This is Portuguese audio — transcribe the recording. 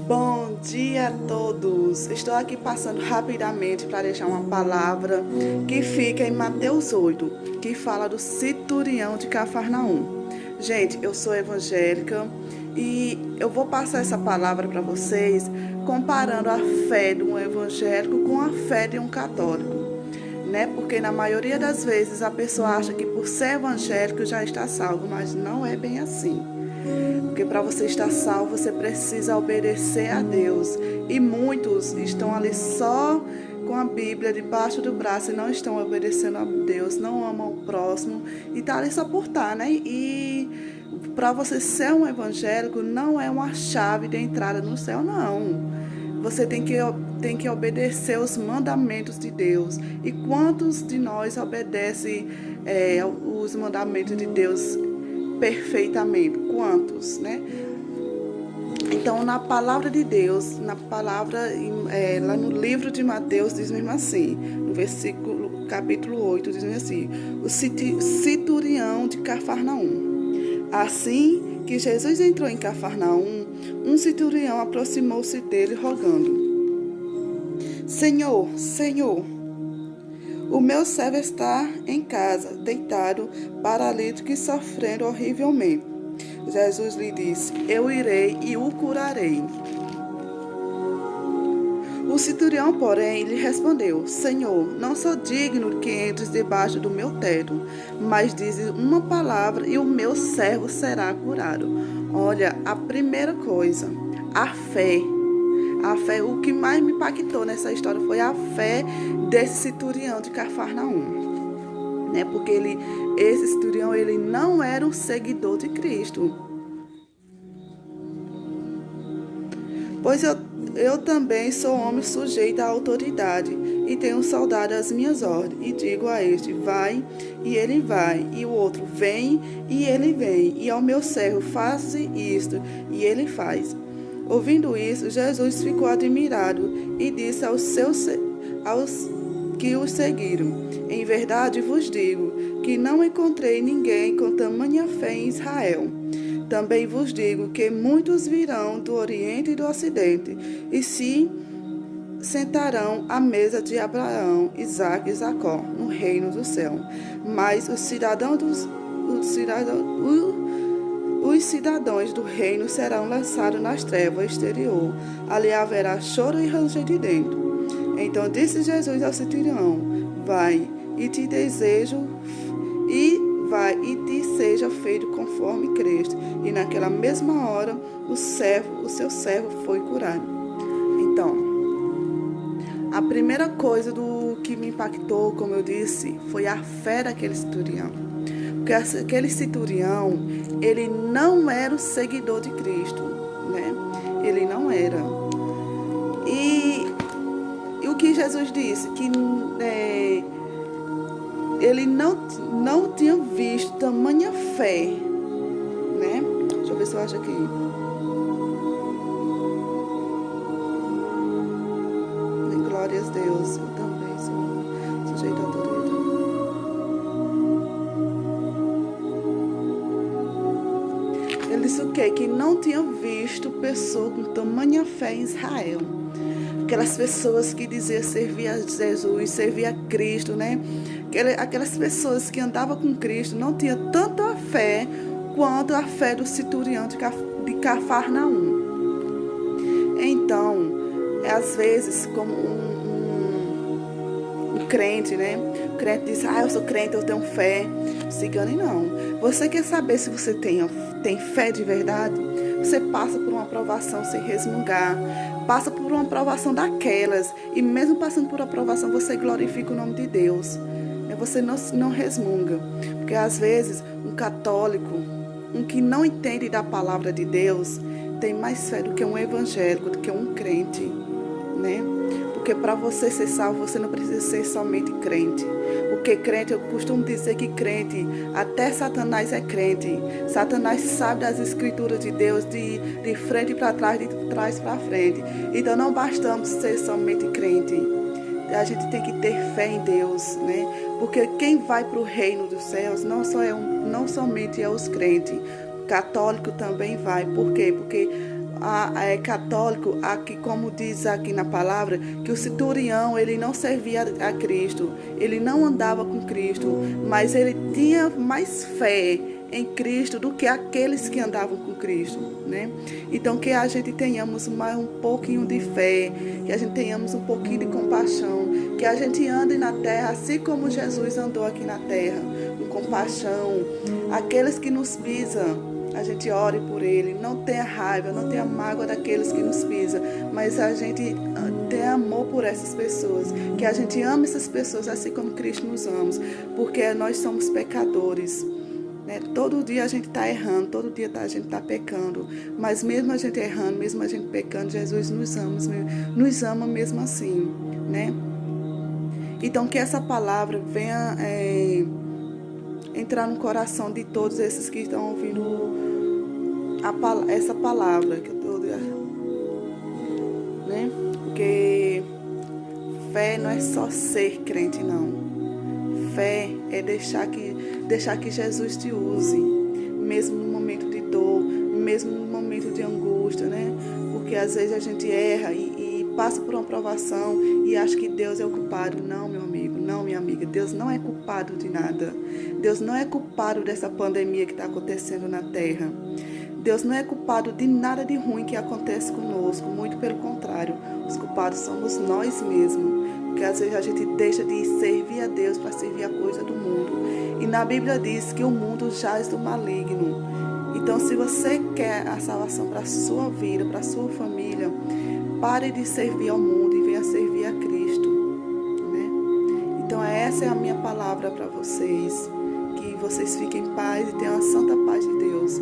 Bom dia a todos! Estou aqui passando rapidamente para deixar uma palavra que fica em Mateus 8, que fala do centurião de Cafarnaum. Gente, eu sou evangélica e eu vou passar essa palavra para vocês comparando a fé de um evangélico com a fé de um católico, né? Porque na maioria das vezes a pessoa acha que por ser evangélico já está salvo, mas não é bem assim. Porque para você estar salvo, você precisa obedecer a Deus. E muitos estão ali só com a Bíblia debaixo do braço e não estão obedecendo a Deus, não amam o próximo e tá ali só por estar, né? E para você ser um evangélico não é uma chave de entrada no céu, não. Você tem que obedecer os mandamentos de Deus. E quantos de nós obedecem os mandamentos de Deus perfeitamente? Quantos, né? Então, na palavra de Deus, lá no livro de Mateus, diz mesmo assim, no capítulo 8, diz mesmo assim, o centurião de Cafarnaum. Assim que Jesus entrou em Cafarnaum, um centurião aproximou-se dele, rogando: Senhor, Senhor, o meu servo está em casa, deitado, paralítico e sofrendo horrivelmente. Jesus lhe disse: Eu irei e o curarei. O centurião, porém, lhe respondeu: Senhor, não sou digno que entres debaixo do meu teto, mas dize uma palavra e o meu servo será curado. Olha, a primeira coisa, a fé. A fé, o que mais me impactou nessa história foi a fé desse centurião de Cafarnaum, né? Porque esse centurião, ele não era um seguidor de Cristo. Pois eu também sou homem sujeito à autoridade e tenho um soldado às minhas ordens. E digo a este: vai, e ele vai. E o outro: vem, e ele vem. E ao meu servo: faze isto, e ele faz. Ouvindo isso, Jesus ficou admirado e disse aos que o seguiram: Em verdade vos digo que não encontrei ninguém com tamanha fé em Israel. Também vos digo que muitos virão do Oriente e do Ocidente e se sentarão à mesa de Abraão, Isaque e Jacó no reino do céu. Mas os cidadãos do reino serão lançados nas trevas exterior. Ali haverá choro e ranger de dentro. Então disse Jesus ao centurião: vai e te seja feito conforme creste. E naquela mesma hora o seu servo foi curado. Então, a primeira coisa do que me impactou, como eu disse, foi a fé daquele centurião. Porque aquele centurião, ele não era o seguidor de Cristo, né? Ele não era. E o que Jesus disse? Que ele não tinha visto tamanha fé, né? Deixa eu ver se eu acho aqui. Glórias a Deus, eu também sou sujeito à autoridade. Ele disse o quê? Que não tinha visto pessoa com tamanha fé em Israel. Aquelas pessoas que diziam servir a Jesus, servir a Cristo, né? Aquelas pessoas que andavam com Cristo não tinham tanta fé quanto a fé do centurião de Cafarnaum. Então, às vezes, como um crente, né? O crente diz: eu sou crente, eu tenho fé. Se engane, não. Você quer saber se você tem fé de verdade? Você passa por uma provação sem resmungar. Passa por uma provação daquelas. E mesmo passando por uma provação, você glorifica o nome de Deus. Você não resmunga. Porque às vezes, um católico, um que não entende da palavra de Deus, tem mais fé do que um evangélico, do que um crente, né? Porque para você ser salvo, você não precisa ser somente crente. Porque crente, eu costumo dizer que crente, até Satanás é crente. Satanás sabe das escrituras de Deus de frente para trás, de trás para frente. Então não bastamos ser somente crente. A gente tem que ter fé em Deus, né? Porque quem vai para o reino dos céus não somente é os crentes. O católico também vai. Por quê? Porque católico, aqui, como diz aqui na palavra, que o centurião, ele não servia a Cristo, ele não andava com Cristo, mas ele tinha mais fé em Cristo do que aqueles que andavam com Cristo, né? Então, que a gente tenhamos mais um pouquinho de fé, que a gente tenhamos um pouquinho de compaixão, que a gente ande na terra assim como Jesus andou aqui na terra, com compaixão. Aqueles que nos pisam, a gente ore por ele, não tenha raiva, não tenha mágoa daqueles que nos pisam, mas a gente tenha amor por essas pessoas, que a gente ame essas pessoas assim como Cristo nos ama, porque nós somos pecadores. Todo dia a gente está errando, todo dia a gente está pecando, mas mesmo a gente errando, mesmo a gente pecando, Jesus nos ama mesmo assim, né? Então que essa palavra venha entrar no coração de todos esses que estão ouvindo essa palavra que eu estou, né? Porque fé não é só ser crente, não. Fé é deixar que Jesus te use, mesmo no momento de dor, mesmo no momento de angústia, né? Porque às vezes a gente erra e passa por uma provação e acha que Deus é o culpado. Não, meu amigo, não, minha amiga, Deus não é culpado de nada. Deus não é culpado dessa pandemia que está acontecendo na Terra. Deus não é culpado de nada de ruim que acontece conosco, muito pelo contrário, os culpados somos nós mesmos. Porque às vezes a gente deixa de servir a Deus para servir a coisa do mundo. E na Bíblia diz que o mundo jaz do maligno. Então, se você quer a salvação para a sua vida, para a sua família, pare de servir ao mundo e venha servir a Cristo, né? Então, essa é a minha palavra para vocês. Que vocês fiquem em paz e tenham a santa paz de Deus.